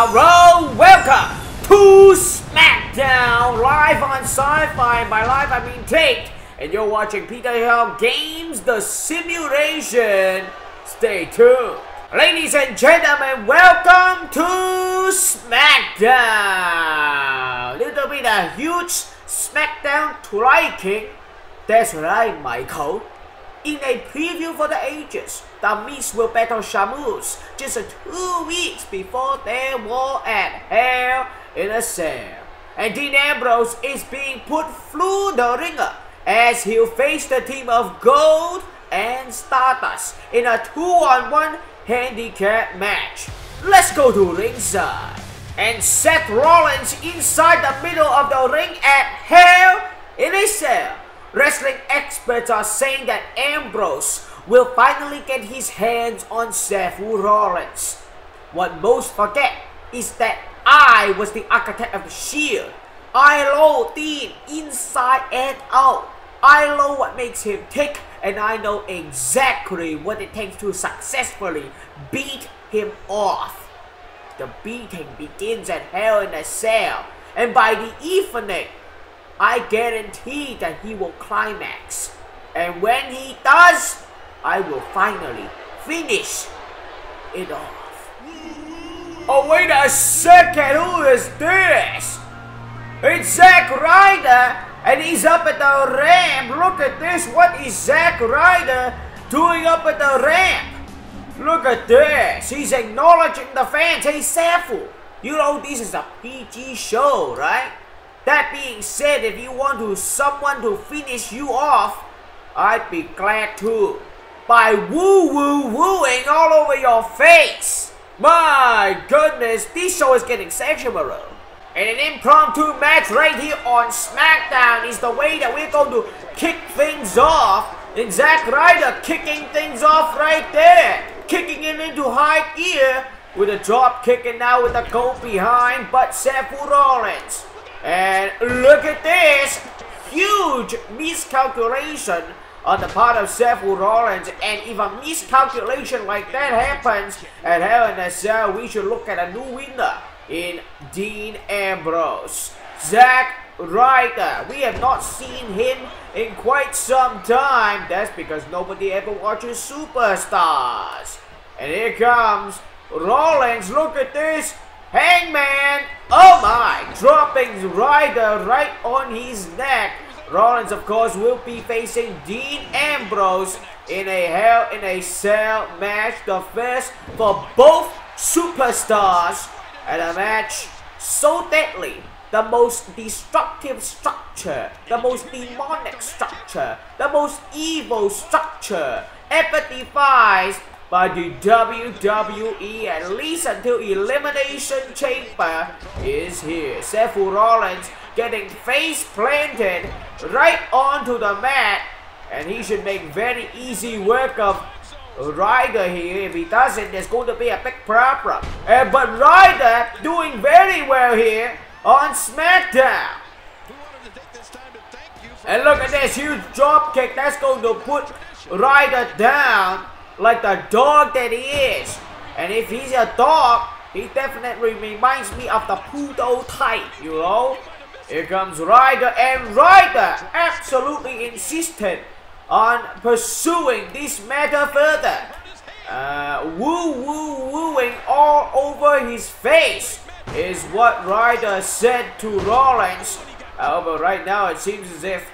Hello, welcome to Smackdown, live on Sci-Fi. By live I mean taped, and you're watching Peter Hill Games, the simulation. Stay tuned. Ladies and gentlemen, welcome to Smackdown. Little bit a huge Smackdown tracking. That's right, Michael. In a preview for the ages, The Miz will battle Sheamus just 2 weeks before their war at Hell in a Cell. And Dean Ambrose is being put through the ringer as he'll face the team of Gold and Stardust in a 2-on-1 handicap match. Let's go to ringside. And Seth Rollins inside the middle of the ring at Hell in a Cell. Wrestling experts are saying that Ambrose will finally get his hands on Seth Rollins. What most forget is that I was the architect of the Shield. I know Dean inside and out. I know what makes him tick, and I know exactly what it takes to successfully beat him off. The beating begins at Hell in a Cell, and by the evening, I guarantee that he will climax. And when he does, I will finally finish it off. Oh, wait a second, who is this? It's Zack Ryder, and he's up at the ramp. Look at this, what is Zack Ryder doing up at the ramp? Look at this, he's acknowledging the fans. Hey, Seth, you know this is a PG show, right? That being said, if you want someone to finish you off, I'd be glad to. By wooing all over your face. My goodness, this show is getting sexual. And an impromptu match right here on SmackDown is the way that we're going to kick things off. And Zack Ryder kicking things off right there. Kicking it into high gear with a drop kick, and now with a go behind, but Seth Rollins. And look at this, huge miscalculation on the part of Seth Rollins. And if a miscalculation like that happens at Hell in a Cell, we should look at a new winner in Dean Ambrose. Zack Ryder, we have not seen him in quite some time. That's because nobody ever watches Superstars. And here comes Rollins, look at this. Hangman, oh my, dropping Ryder right on his neck. Rollins, of course, will be facing Dean Ambrose in a Hell in a Cell match. The first for both superstars, and a match so deadly. The most destructive structure, the most demonic structure, the most evil structure ever devised by the WWE, at least until Elimination Chamber is here. Seth Rollins getting face planted right onto the mat, and he should make very easy work of Ryder here. If he doesn't, there's going to be a big problem. But Ryder doing very well here on SmackDown. And look at this huge drop kick. That's going to put Ryder down like the dog that he is. And if he's a dog, he definitely reminds me of the poodle type, you know. Here comes Ryder, and Ryder absolutely insistent on pursuing this matter further. Wooing all over his face is what Ryder said to Rollins. However, right now it seems as if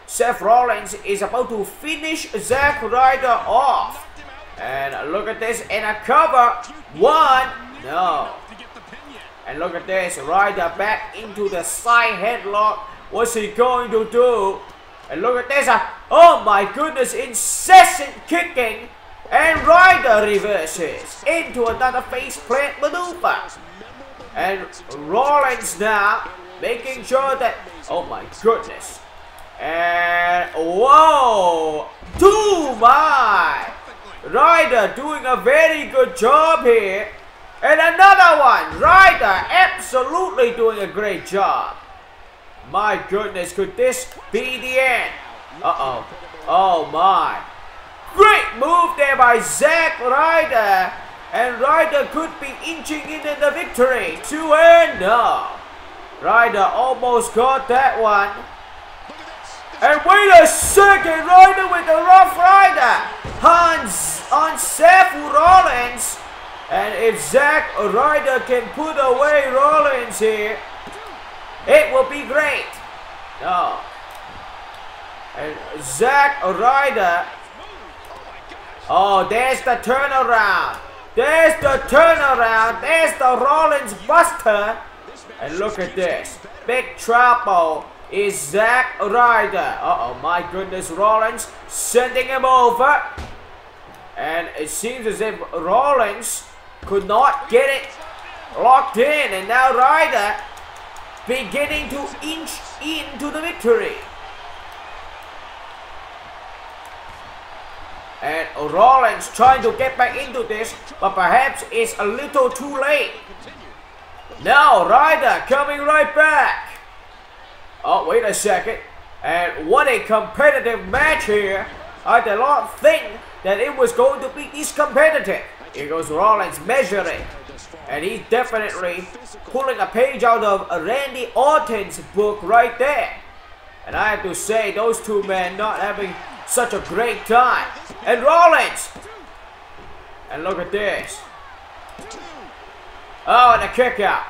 Seth Rollins is about to finish Zack Ryder off. And look at this, and a cover. One, no. And look at this, Ryder back into the side headlock. What's he going to do? And look at this, oh my goodness, incessant kicking. And Ryder reverses into another face plant maneuver. And Rollins now making sure that, oh my goodness. And whoa, to my. Ryder doing a very good job here. And another one, Ryder absolutely doing a great job. My goodness, could this be the end? Uh-oh. Oh my. Great move there by Zack Ryder. And Ryder could be inching in the victory. 2 and no. Ryder almost got that one. And wait a second, Ryder with the Rough Rider. Hands on Seth Rollins. And if Zack Ryder can put away Rollins here, it will be great. No. And Zack Ryder. Oh, there's the turnaround. There's the turnaround. There's the Rollins Buster. And look at this. Big trouble is Zack Ryder. Uh-oh, my goodness. Rollins sending him over. And it seems as if Rollins could not get it locked in. And now Ryder beginning to inch into the victory. And Rollins trying to get back into this, but perhaps it's a little too late. Now Ryder coming right back. Oh, wait a second. And what a competitive match here. I did not think that it was going to be this competitive. Here goes Rollins measuring. And he's definitely pulling a page out of Randy Orton's book right there. And I have to say, those two men not having such a great time. And Rollins. And look at this. Oh, and a kick out.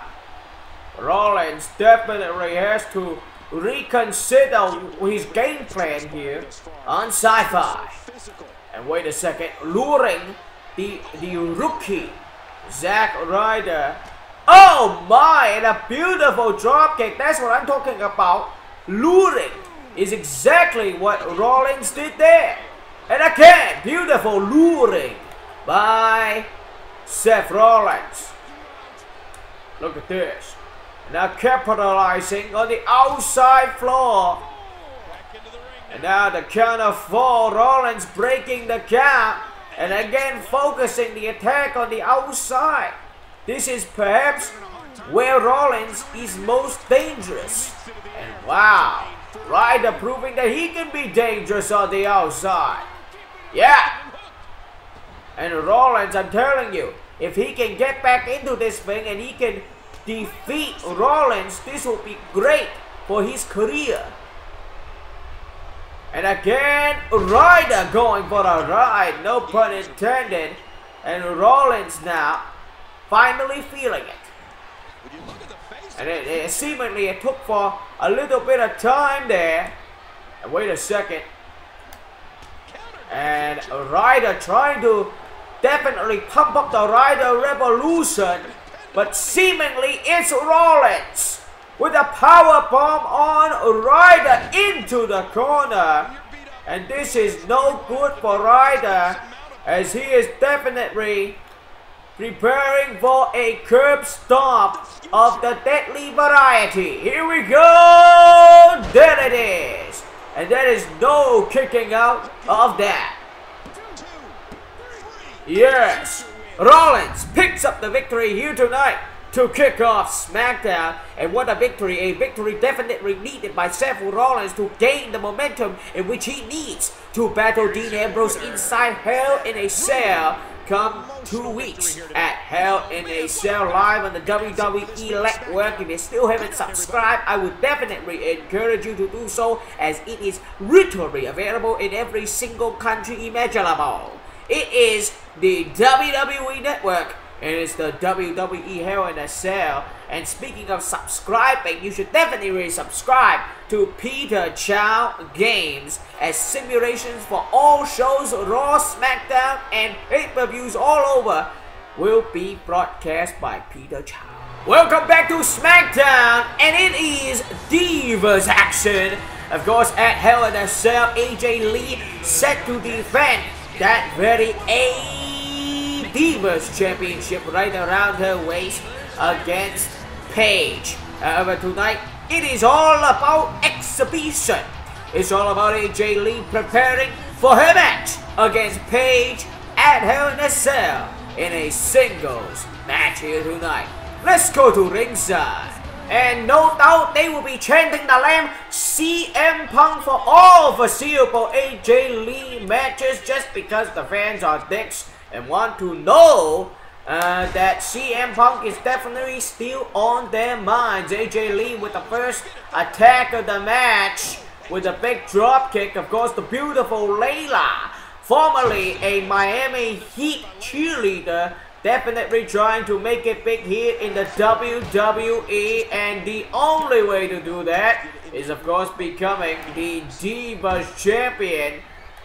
Rollins definitely has to reconsider his game plan here on Sci-Fi. And wait a second, luring the rookie Zack Ryder. Oh my, and a beautiful dropkick. That's what I'm talking about. Luring is exactly what Rollins did there. And again, beautiful luring by Seth Rollins. Look at this. Now capitalizing on the outside floor. And now the count of 4. Rollins breaking the count. And again focusing the attack on the outside. This is perhaps where Rollins is most dangerous. And wow, Ryder proving that he can be dangerous on the outside. Yeah. And Rollins, I'm telling you, if he can get back into this thing and he can defeat Rollins, this will be great for his career. And again, Ryder going for a ride, no pun intended. And Rollins now finally feeling it. And it seemingly it took for a little bit of time there. And wait a second. And Ryder trying to definitely pump up the Ryder Revolution. But seemingly it's Rollins with a power bomb on Ryder into the corner. And this is no good for Ryder, as he is definitely preparing for a curb stomp of the deadly variety. Here we go. There it is. And there is no kicking out of that. Yes. Rollins picks up the victory here tonight to kick off SmackDown. And what a victory. A victory definitely needed by Seth Rollins to gain the momentum in which he needs to battle Dean Ambrose inside Hell in a Cell come 2 weeks at Hell in a Cell live on the WWE Network. If you still haven't subscribed, I would definitely encourage you to do so, as it is literally available in every single country imaginable. It is the WWE Network, and it's the WWE Hell in a Cell. And speaking of subscribing, you should definitely subscribe to Peter Chao Games, as simulations for all shows, Raw, SmackDown, and pay-per-views all over will be broadcast by Peter Chao. Welcome back to SmackDown, and it is Divas action. Of course, at Hell in a Cell, AJ Lee set to defend that very Divas Championship right around her waist against Paige. However, tonight it is all about exhibition. It's all about AJ Lee preparing for her match against Paige at Hell in a Cell in a singles match here tonight. Let's go to ringside. And no doubt they will be chanting the lamb CM Punk for all foreseeable AJ Lee matches, just because the fans are dicks and want to know that CM Punk is definitely still on their minds. AJ Lee with the first attack of the match with a big drop kick. Of course, the beautiful Layla, formerly a Miami Heat cheerleader, definitely trying to make it big here in the WWE, and the only way to do that is of course becoming the Divas champion,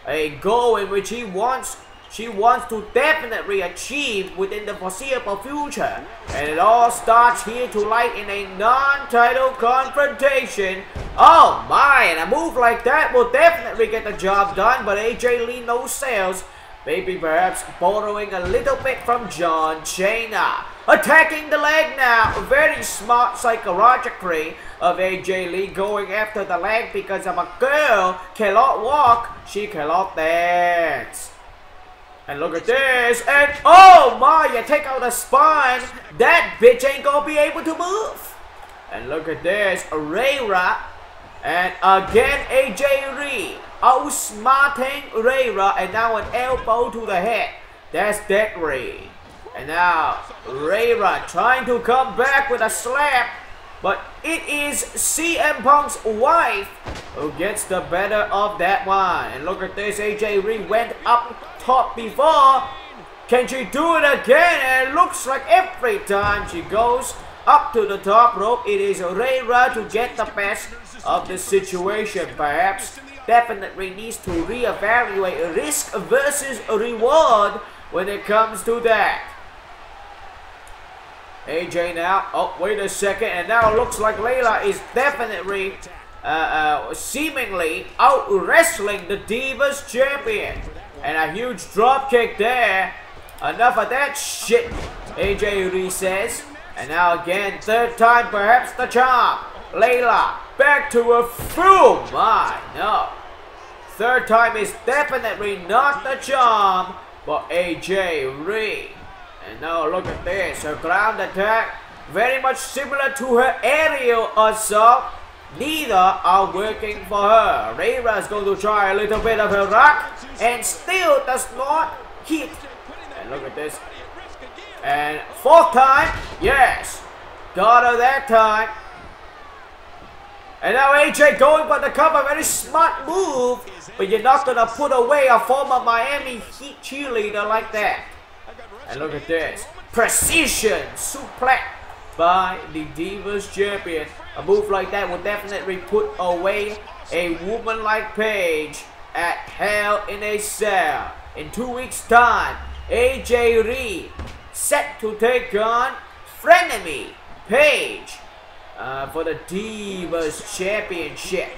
a goal in which she wants to definitely achieve within the foreseeable future. And it all starts here tonight in a non-title confrontation. Oh my, and a move like that will definitely get the job done, but AJ Lee no sales. Maybe perhaps borrowing a little bit from John Cena. Attacking the leg now. Very smart psychologically of AJ Lee going after the leg, because if a girl cannot walk, she cannot dance. And look at this, and oh my, you take out the spine, that bitch ain't gonna be able to move. And look at this, Layla, and again AJ Lee outsmarting Layla, and now an elbow to the head. That's deadly. And now Layla trying to come back with a slap, but it is CM Punk's wife who gets the better of that one. And look at this, AJ Lee went up top before. Can she do it again? And it looks like every time she goes up to the top rope, it is Layla to get the best of the situation. Perhaps definitely needs to reevaluate risk versus reward when it comes to that. AJ now, oh wait a second, and now it looks like Layla is definitely seemingly out wrestling the Divas champion. And a huge drop kick there. Enough of that shit, AJ Lee says. And now again, third time perhaps the charm. Layla back to a full. My no. Third time is definitely not the charm for AJ Lee. And now look at this, her ground attack, very much similar to her aerial assault. Neither are working for her. Layla is going to try a little bit of her rock and still does not hit. And look at this. And fourth time, yes, got her that time. And now AJ going for the cover, very smart move, but you're not going to put away a former Miami Heat cheerleader like that. And look at this, precision suplex by the Divas champion. A move like that will definitely put away a woman like Paige at Hell in a Cell. In 2 weeks' time, AJ Lee set to take on frenemy Paige for the Divas championship.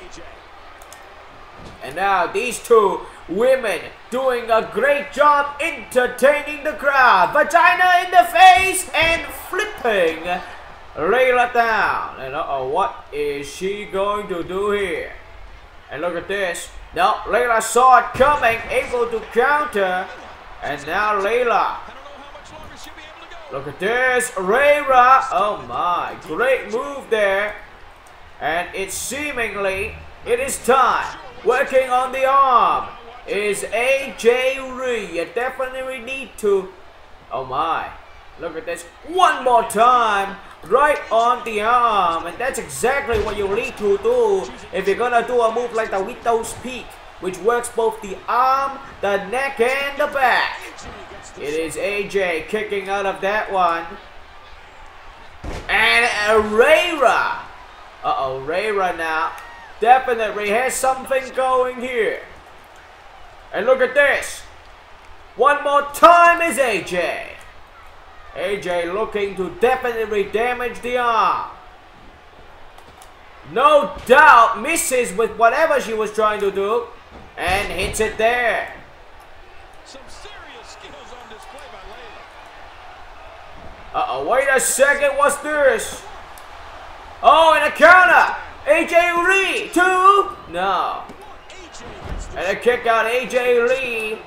And now these two women doing a great job entertaining the crowd. Vagina in the face and flipping Layla down. And what is she going to do here? And look at this. Now Layla saw it coming, able to counter. And now Layla. Look at this. Layla. Oh my. Great move there. And it's seemingly, it is time. Working on the arm is AJ Lee. You definitely need to. Oh my. Look at this. One more time. Right on the arm. And that's exactly what you need to do if you're gonna do a move like the Widow's Peak, which works both the arm, the neck, and the back. It is AJ kicking out of that one. And Layla. Layla now definitely has something going here. And look at this. One more time is AJ. AJ looking to definitely damage the arm. No doubt misses with whatever she was trying to do and hits it there. Some serious skills on display by Layla. Wait a second, what's this? Oh, and a counter. AJ Lee, 2. No. And a kick out. AJ Lee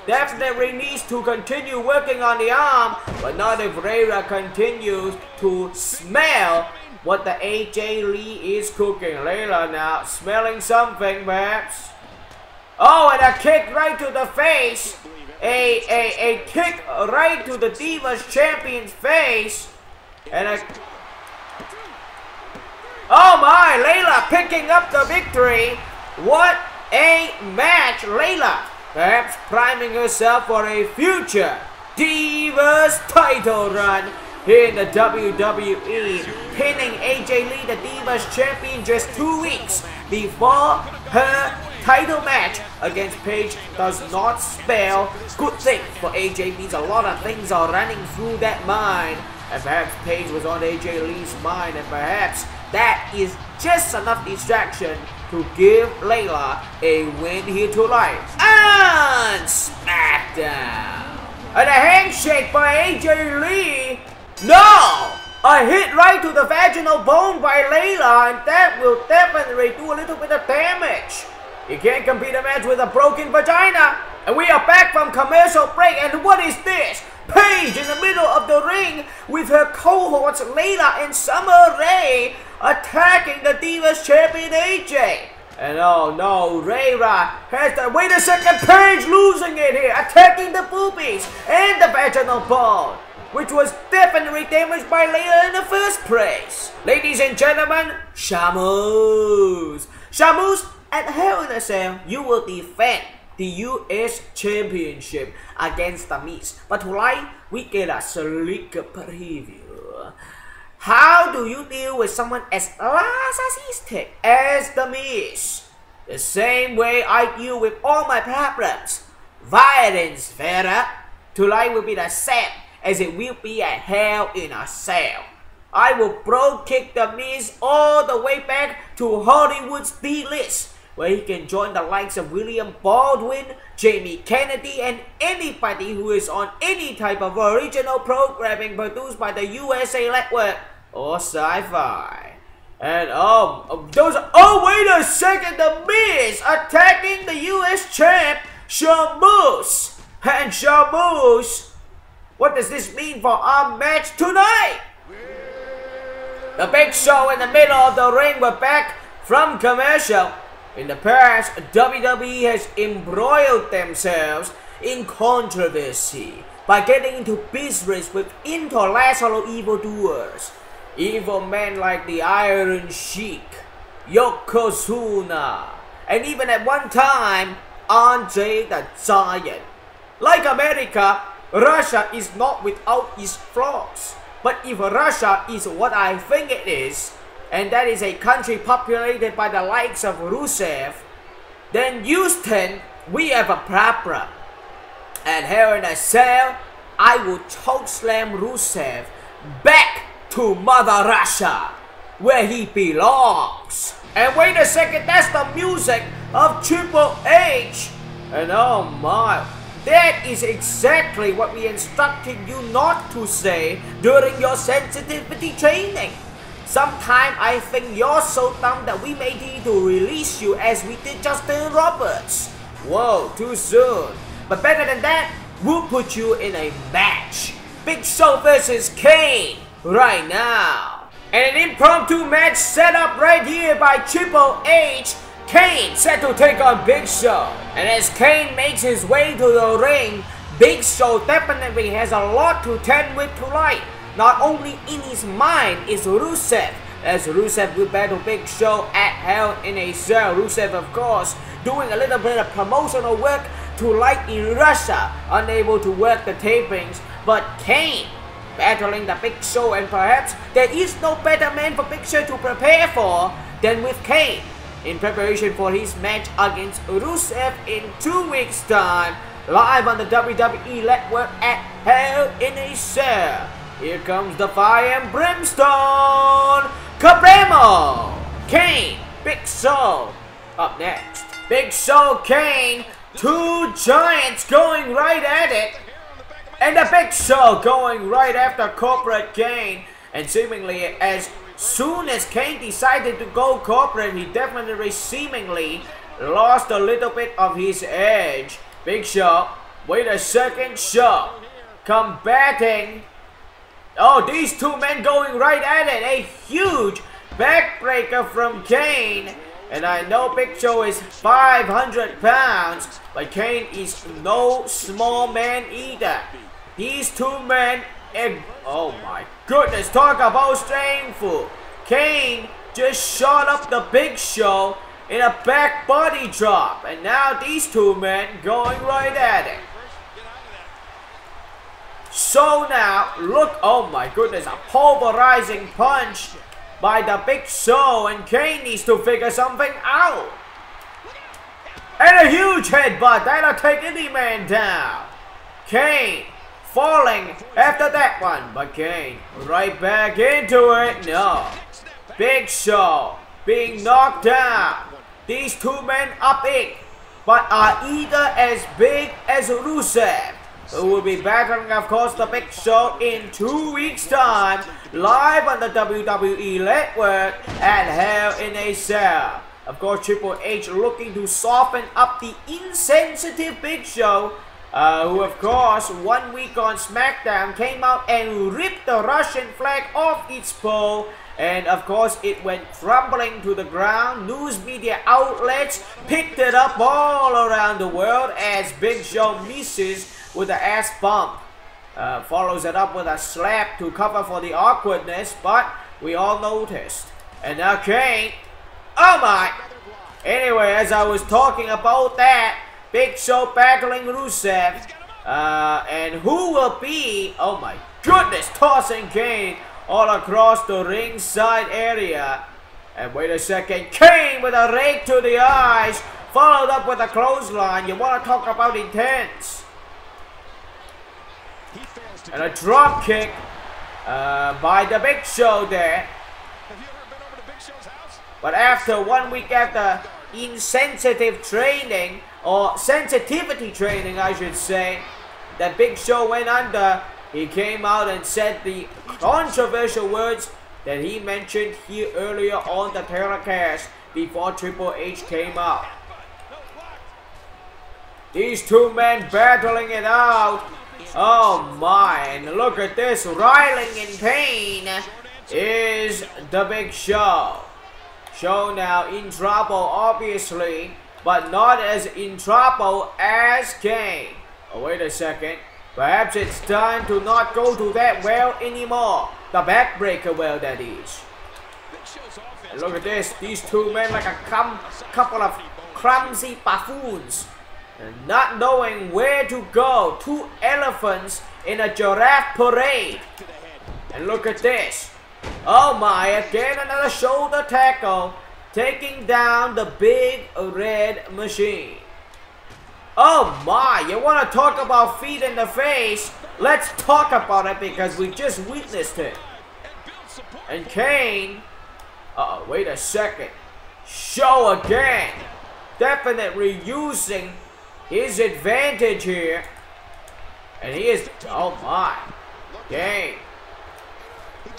definitely needs to continue working on the arm, but not if Layla continues to smell what the AJ Lee is cooking. Layla now smelling something perhaps. Oh, and a kick right to the face. a kick right to the Divas champion's face. And oh my, Layla picking up the victory. What a match. Layla perhaps priming herself for a future Divas title run here in the WWE, pinning AJ Lee, the Divas champion, just 2 weeks before her title match against Paige does not spell good things for AJ. Means a lot of things are running through that mind, and perhaps Paige was on AJ Lee's mind, and perhaps that is just enough distraction to give Layla a win here tonight on Smackdown. And a handshake by AJ Lee. No! A hit right to the vaginal bone by Layla, and that will definitely do a little bit of damage. You can't compete a match with a broken vagina. And we are back from commercial break, and what is this? Paige in the middle of the ring with her cohorts Layla and Summer Rae attacking the Divas champion AJ. And oh no, Rayra has the— wait a second, Paige losing it here, attacking the boobies and the vaginal bone, which was definitely damaged by Layla in the first place. Ladies and gentlemen, Sheamus. Sheamus, at Hell in a Cell, you will defend the US Championship against The Miz. But tonight, we get a slick preview. How do you deal with someone as narcissistic as The Miz? The same way I deal with all my problems. Violence, Vera. Tonight will be the same as it will be at Hell in a Cell. I will bro kick The Miz all the way back to Hollywood's D-list, where he can join the likes of William Baldwin, Jamie Kennedy, and anybody who is on any type of original programming produced by the USA Network or Sci-Fi. And wait a second, The Miz attacking the US champ, Sheamus. And Sheamus, what does this mean for our match tonight? The Big Show in the middle of the ring. We're back from commercial. In the past, WWE has embroiled themselves in controversy by getting into business with intellectual evildoers. Evil men like the Iron Sheik, Yokozuna, and even at one time, Andre the Giant. Like America, Russia is not without its flaws. But if Russia is what I think it is, and that is a country populated by the likes of Rusev, then Houston, we have a problem. And here in a Cell, I will chokeslam Rusev back to Mother Russia, where he belongs. And wait a second, that's the music of Triple H. And oh my, that is exactly what we instructed you not to say during your sensitivity training. Sometimes I think you're so dumb that we may need to release you as we did Justin Roberts. Whoa, too soon. But better than that, we'll put you in a match. Big Show versus Kane right now. And an impromptu match set up right here by Triple H. Kane set to take on Big Show. And as Kane makes his way to the ring, Big Show definitely has a lot to tend with tonight. Not only in his mind is Rusev, as Rusev will battle Big Show at Hell in a Cell. Rusev, of course, doing a little bit of promotional work tonight in Russia, unable to work the tapings. But Kane battling the Big Show, and perhaps there is no better man for Big Show to prepare for than with Kane, in preparation for his match against Rusev in 2 weeks' time, live on the WWE Network at Hell in a Cell. Here comes the fire and brimstone! Kabramo! Kane, Big Show. Up next, Big Show, Kane, two giants going right at it. And the Big Show going right after corporate Kane. And seemingly as soon as Kane decided to go corporate, he definitely seemingly lost a little bit of his edge. Big Show, wait a second, Show, combating. Oh, these two men going right at it. A huge backbreaker from Kane. And I know Big Show is 500 pounds, But Kane is no small man either. These two men, oh my goodness, talk about strengthful. Kane just shot up the Big Show in a back body drop. And now these two men going right at it. So now, look, oh my goodness, a pulverizing punch by the Big Show, and Kane needs to figure something out. And a huge headbutt, that'll take any man down. Kane falling after that one, but Kane right back into it. No. Big Show being knocked down. These two men are big, but are either as big as Rusev, who will be battling, of course, the Big Show in 2 weeks' time, live on the WWE Network at Hell in a Cell. Of course, Triple H looking to soften up the insensitive Big Show, who, of course, 1 week on SmackDown came out and ripped the Russian flag off its pole. And of course, it went crumbling to the ground. News media outlets picked it up all around the world as Big Show misses with an ass bump. Follows it up with a slap to cover for the awkwardness, but we all noticed. And now Kane, oh my! Anyway, as I was talking about that, Big Show battling Rusev, and who will be, oh my goodness, tossing Kane all across the ringside area. And wait a second, Kane with a rake to the eyes, followed up with a clothesline. You want to talk about intense. And a drop kick by the Big Show there. But after 1 week after insensitive training, or sensitivity training I should say, that Big Show went under, he came out and said the controversial words that he mentioned here earlier on the telecast before Triple H came out. These two men battling it out. Oh my, and look at this, writhing in pain is the Big Show. Show now in trouble obviously, but not as in trouble as Kane. Oh, wait a second, perhaps it's time to not go to that well anymore. The backbreaker well, that is. And look at this, these two men like a couple of clumsy buffoons, not knowing where to go. Two elephants in a giraffe parade. And look at this. Oh my, again another shoulder tackle, taking down the big red machine. Oh my, you want to talk about feet in the face? Let's talk about it because we just witnessed it. And Kane, wait a second. Show again. Definitely using his advantage here. And he is, oh my, Kane.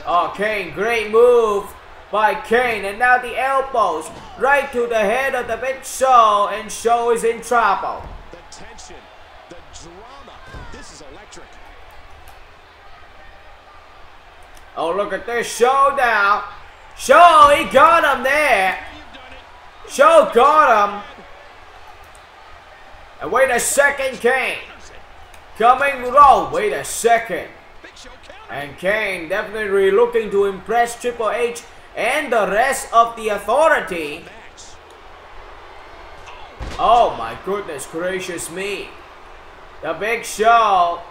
Oh, Kane, great move by Kane. And now the elbows right to the head of the Big Show, and Show is in trouble. The tension, the drama, this is electric. Oh, look at this Show now. Show, he got him there. Show got him. And wait a second, Kane. Coming low, wait a second. And Kane definitely looking to impress Triple H and the rest of the authority. Oh my goodness gracious me. The Big Show.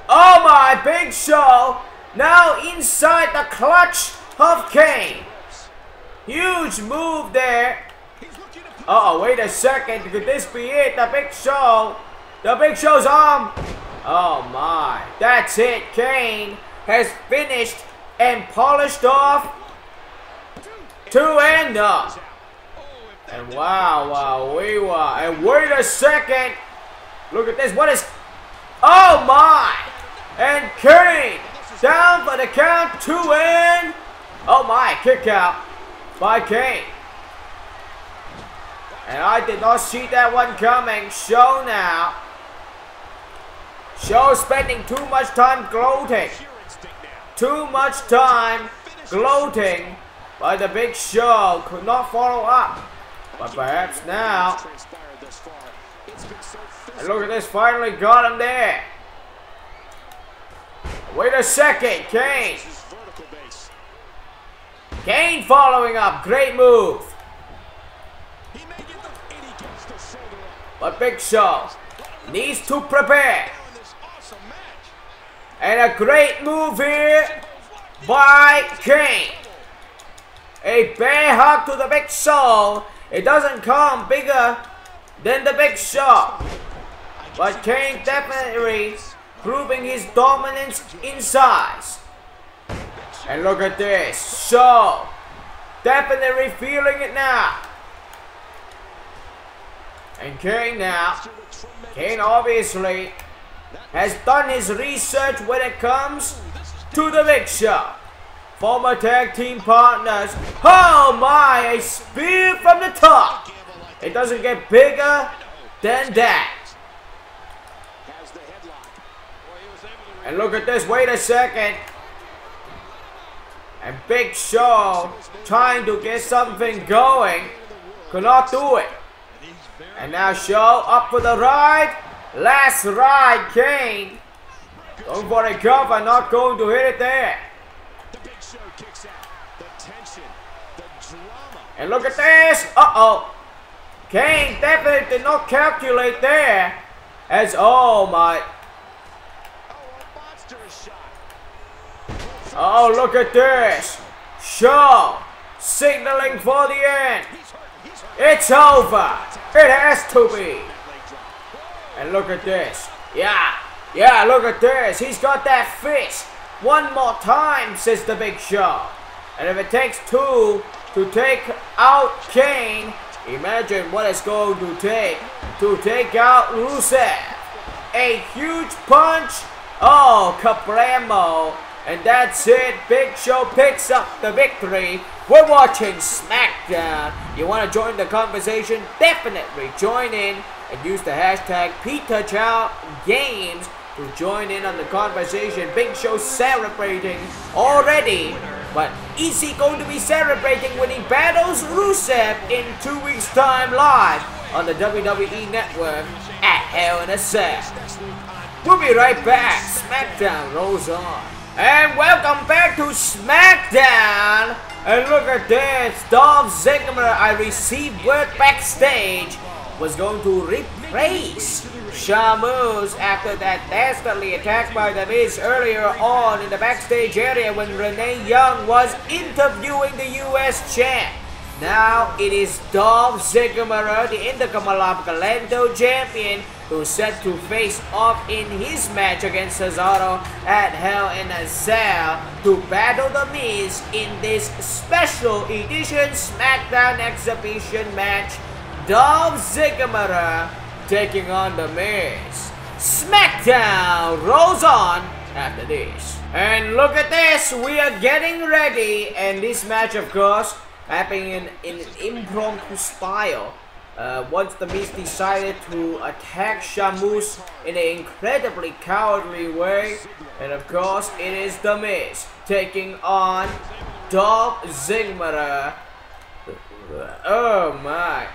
Oh my, Big Show. Now inside the clutch of Kane. Huge move there. Uh-oh, wait a second. Could this be it? The Big Show. The Big Show's arm. Oh my. That's it. Kane has finished and polished off 2 and up. And wow, and wait a second. Look at this. What is... Oh my. And Kane down for the count. 2 and... Oh my. Kick out by Kane. And I did not see that one coming. Show now. Show spending too much time gloating. Too much time gloating by the Big Show. Could not follow up. But perhaps now And look at this, finally got him there. Wait a second, Kane. Kane following up, great move. But Big Show needs to prepare. And a great move here by Kane. A bear hug to the Big Show. It doesn't come bigger than the Big Show. But Kane definitely proving his dominance in size. And look at this. Show definitely feeling it now. And Kane now. Kane obviously has done his research when it comes to the Big Show. Former tag team partners. Oh my, a spear from the top. It doesn't get bigger than that. And look at this, wait a second. And Big Show trying to get something going. Could not do it. And now Show up for the ride. Last ride, Kane. Going for a cover, not going to hit it there. And look at this. Uh-oh. Kane definitely did not calculate there. As, oh my. Oh, look at this. Show signaling for the end. It's over. It has to be. And look at this. Yeah, look at this. He's got that fist. One more time, says the Big Show. And if it takes two to take out Kane, imagine what it's going to take out Rusev. A huge punch. Oh, kablamo. And that's it. Big Show picks up the victory. We're watching SmackDown. You want to join the conversation? Definitely join in and use the hashtag PeterChowGames to join in on the conversation. Big Show celebrating already. But is he going to be celebrating when he battles Rusev in 2 weeks' time live on the WWE Network at Hell in a Cell? We'll be right back. SmackDown rolls on. And welcome back to SmackDown. And look at this. Dolph Ziggler, I received word backstage, was going to replace Sheamus after that dastardly attack by The Miz earlier on in the backstage area when Renee Young was interviewing the US champ. Now it is Dolph Ziggler, the Intercontinental Champion, who's set to face off in his match against Cesaro at Hell in a Cell to battle The Miz in this special edition SmackDown exhibition match. Dolph Ziggler taking on The Miz. SmackDown rolls on after this. And look at this, we are getting ready, and this match, of course, happening in impromptu style. Once The Miz decided to attack Sheamus in an incredibly cowardly way. And of course, it is The Miz taking on Dolph Ziggler. Oh my.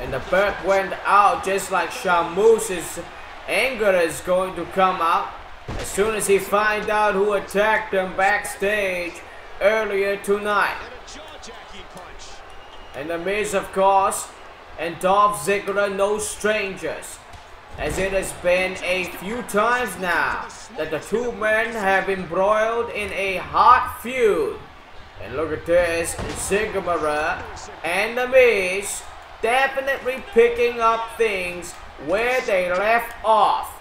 And the bird went out just like Sheamus's anger is going to come out as soon as he finds out who attacked him backstage earlier tonight. And The Miz, of course, and Dolph Ziggler, no strangers, as it has been a few times now that the two men have been embroiled in a hot feud. And look at this, Ziggler and The Miz definitely picking up things where they left off.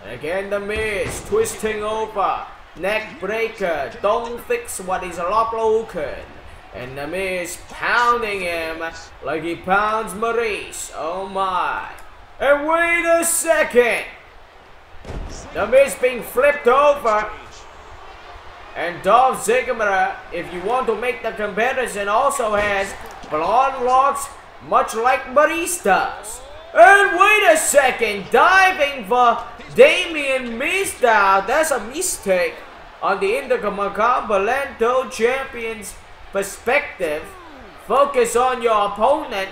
And again, The Miz twisting over, neck breaker, don't fix what is broken. And The Miz pounding him like he pounds Maurice. Oh my. And wait a second. The Miz being flipped over. And Dolph Ziggler, if you want to make the comparison, also has blonde locks much like Maurice does. And wait a second. Diving for Damian Mizdow. That's a mistake on the Intercontinental Champion's perspective. Focus on your opponent,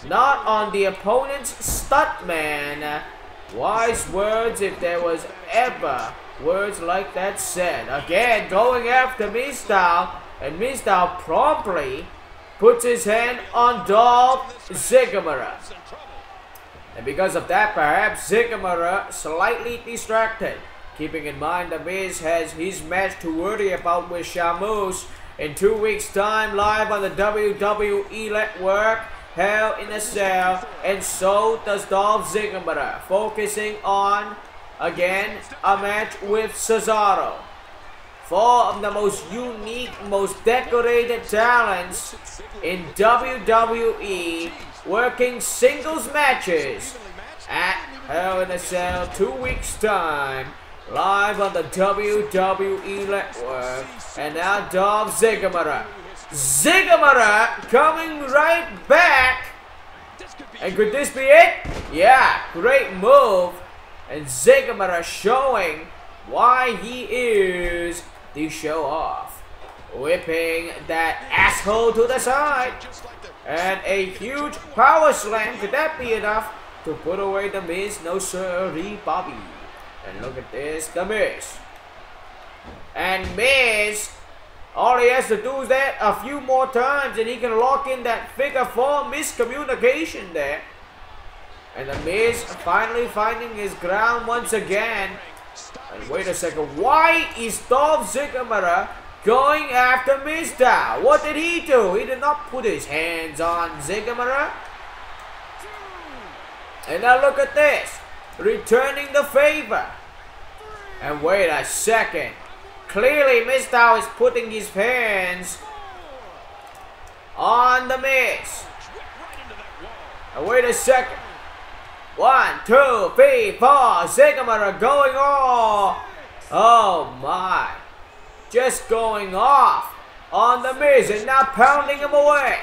not on the opponent's stuntman. Wise words if there was ever words like that said. Again, going after Mizdow, and Mizdow promptly puts his hand on Dolph Ziggler. And because of that, perhaps Ziggler slightly distracted. Keeping in mind the Miz has his match to worry about with Sheamus in 2 weeks' time, live on the WWE Network, Hell in a Cell, and so does Dolph Ziggler, focusing on, again, a match with Cesaro. 4 of the most unique, most decorated talents in WWE working singles matches at Hell in a Cell 2 weeks' time, live on the WWE Network. And now Dolph Ziggler. Ziggler coming right back. And could this be it? Yeah, great move. And Ziggler showing why he is the show off. Whipping that asshole to the side. And a huge power slam. Could that be enough to put away the Miz? No sirree, Bobby. And look at this, the Miz. And Miz, all he has to do is that a few more times and he can lock in that figure 4 miscommunication there. And the Miz finally finding his ground once again. And wait a second, why is Dolph Ziggler going after Mizdow? What did he do? He did not put his hands on Ziggler. And now look at this, returning the favor. And wait a second, clearly Mizdow is putting his hands on the Miz. And wait a second, 1, 2, 3, 4, Ziggler going off. Oh my, just going off on the Miz and now pounding him away.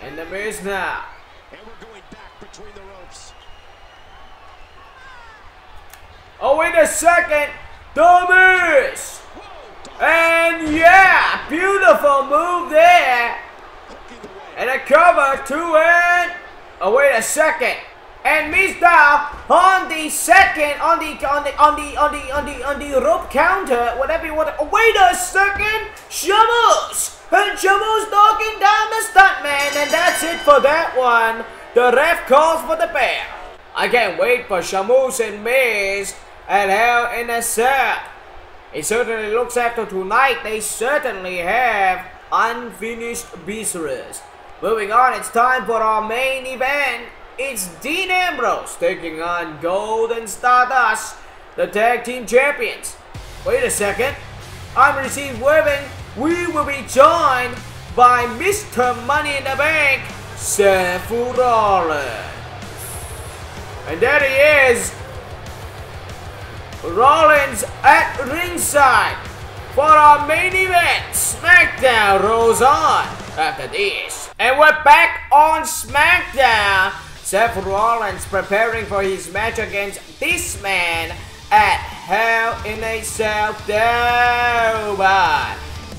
And the Miz now. And we're going back between the ropes. Oh, wait a second. The Miz. And yeah, beautiful move there. And a cover to it. Oh, wait a second. And Mizdow on the second, on the rope counter, whatever you want to. Oh, wait a second. Sheamus. And Sheamus knocking down the stuntman, and that's it for that one. The ref calls for the bell. I can't wait for Sheamus and Miz at Hell in a Cell. It certainly looks after tonight. They certainly have unfinished business. Moving on, it's time for our main event. It's Dean Ambrose taking on Gold and Stardust, the tag team champions. Wait a second. I'm received wording. We will be joined by Mr. Money in the Bank, Seth Rollins. And there he is. Rollins at ringside for our main event. SmackDown rolls on after this. And we're back on SmackDown. Seth Rollins preparing for his match against this man at Hell in a Cell.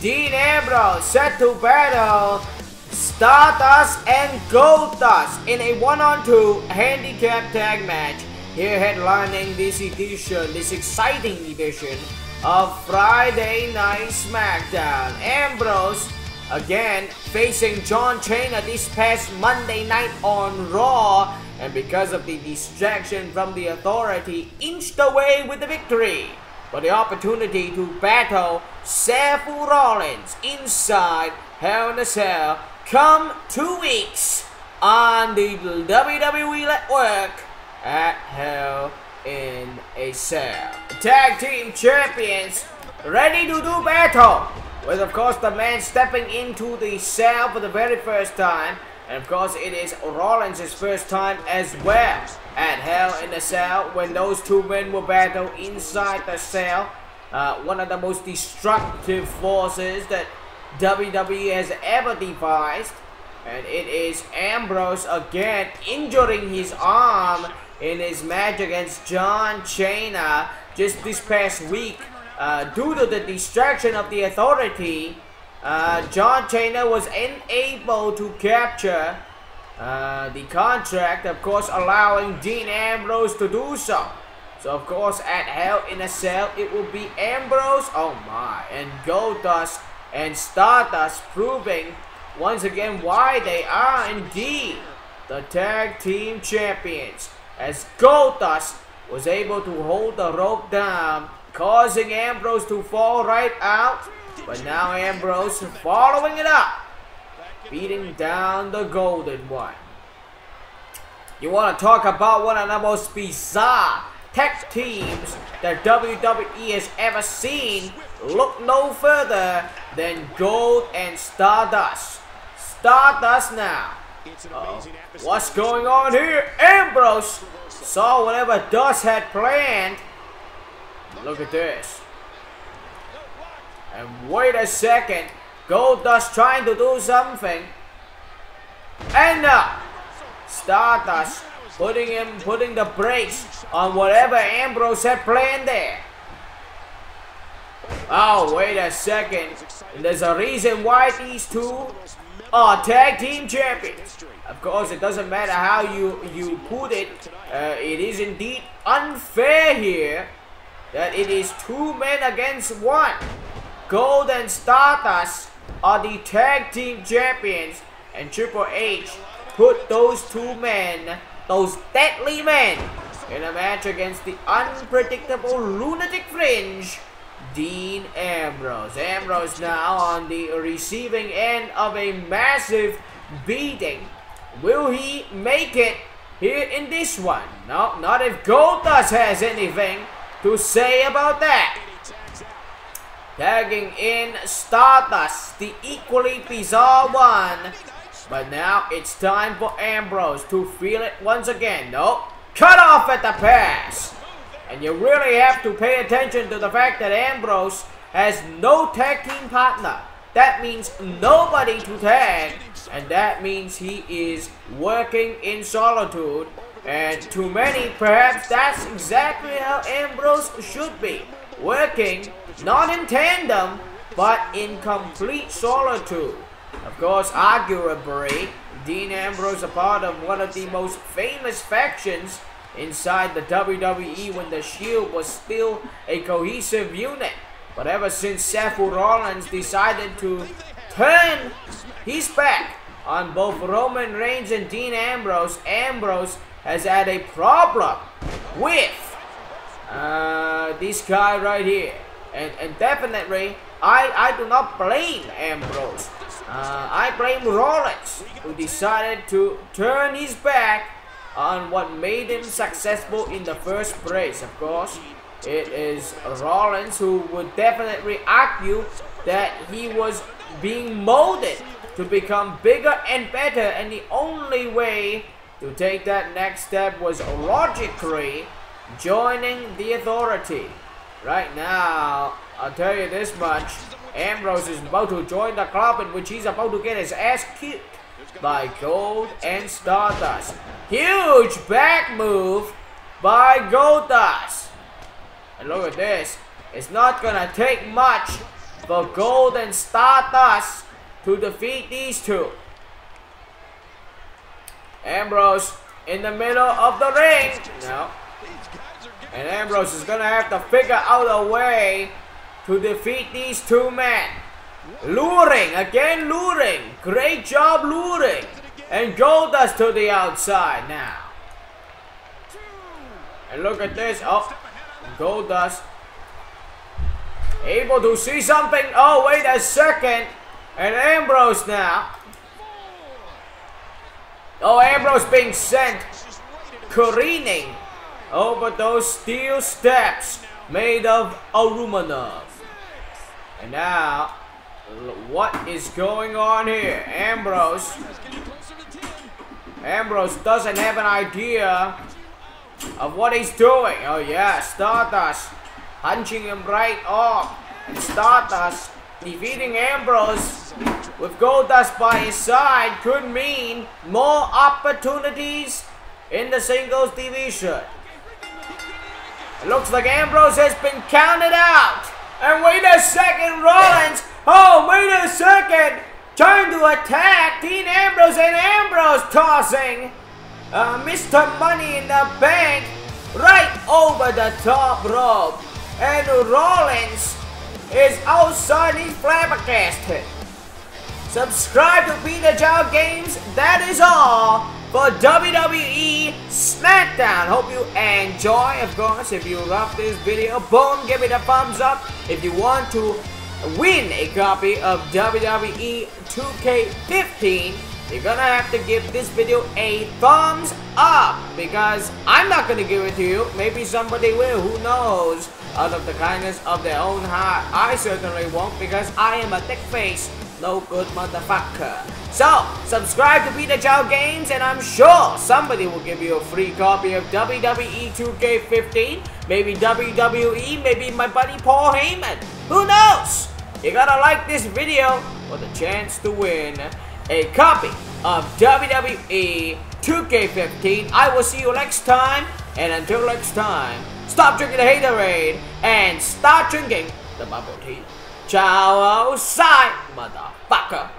Dean Ambrose set to battle Stardust and Goldust in a 1-on-2 handicap tag match. Here headlining this edition, this exciting edition of Friday Night SmackDown. Ambrose again facing John Cena this past Monday night on Raw, and because of the distraction from the Authority, inched away with the victory. But the opportunity to battle Seth Rollins inside Hell in a Cell come 2 weeks on the WWE Network at Hell in a Cell. The tag team champions ready to do battle, with of course the man stepping into the cell for the very first time. And of course it is Rollins' first time as well at Hell in a Cell, when those two men will battle inside the cell. One of the most destructive forces that WWE has ever devised. And it is Ambrose again injuring his arm in his match against John Cena just this past week. Due to the distraction of the Authority, John Cena was unable to capture the contract, of course, allowing Dean Ambrose to do so. So, of course, at Hell in a Cell, it will be Ambrose, oh my, and Goldust and Stardust, proving once again why they are indeed the tag team champions, as Goldust was able to hold the rope down, causing Ambrose to fall right out. But now Ambrose following it up, beating down the Golden One. You want to talk about one of the most bizarre tag teams that WWE has ever seen? Look no further than Gold and Stardust. Stardust now. What's going on here? Ambrose saw whatever Dust had planned. Look at this. And wait a second. Goldust trying to do something. And Stardust putting the brakes on whatever Ambrose had planned there. Oh, wait a second. There's a reason why these two are tag team champions. Of course, it doesn't matter how you put it. It is indeed unfair here that it is 2 men against 1. Gold and Stardust are the tag team champions, and Triple H put those 2 men, those deadly men, in a match against the unpredictable lunatic fringe, Dean Ambrose. Ambrose now on the receiving end of a massive beating. Will he make it here in this one? No, not if Goldust has anything to say about that. Tagging in Stardust, the equally bizarre one. But now it's time for Ambrose to feel it once again. No, cut off at the pass. And you really have to pay attention to the fact that Ambrose has no tag team partner. That means nobody to tag. And that means he is working in solitude. And to many, perhaps that's exactly how Ambrose should be. Working, not in tandem, but in complete solitude. Of course, arguably, Dean Ambrose a part of one of the most famous factions inside the WWE when the Shield was still a cohesive unit. But ever since Seth Rollins decided to turn his back on both Roman Reigns and Dean Ambrose, Ambrose has had a problem with this guy right here. And definitely, I do not blame Ambrose. I blame Rollins, who decided to turn his back on what made him successful in the first place. Of course, it is Rollins who would definitely argue that he was being molded to become bigger and better, and the only way to take that next step was logically joining the Authority. Right now, I'll tell you this much, Ambrose is about to join the club in which he's about to get his ass kicked by Gold and Stardust. Huge back move by Goldust. And look at this. It's not gonna take much for Gold and Stardust to defeat these two. Ambrose in the middle of the ring. No. And Ambrose is gonna have to figure out a way to defeat these 2 men. Luring, again luring. Great job luring. And Goldust to the outside now. And look at this. Oh, Goldust able to see something. Oh, wait a second. And Ambrose now. Oh, Ambrose being sent careening over those steel steps made of aluminum. And now, what is going on here? Ambrose doesn't have an idea of what he's doing. Oh yeah, Stardust punching him right off. And Stardust defeating Ambrose with Goldust by his side could mean more opportunities in the singles division. It looks like Ambrose has been counted out. And wait a second, Rollins Oh, wait a second. Trying to attack Dean Ambrose, and Ambrose tossing Mr. Money in the Bank right over the top rope. And Rollins is outside, he's flabbergasted. Subscribe to Peter Chao Games. That is all for WWE Smackdown. Hope you enjoy. Of course, if you love this video, boom, give it a thumbs up. If you want to win a copy of WWE 2K15, you're gonna have to give this video a thumbs up, because I'm not gonna give it to you. Maybe somebody will, who knows, out of the kindness of their own heart. I certainly won't, because I am a thick face, no good motherfucker. So, subscribe to Peter Chao Games, and I'm sure somebody will give you a free copy of WWE 2K15. Maybe WWE, maybe my buddy Paul Heyman. Who knows? You gotta like this video for the chance to win a copy of WWE 2K15. I will see you next time, and until next time, stop drinking the haterade and start drinking the bubble tea. Ciao, side motherfucker.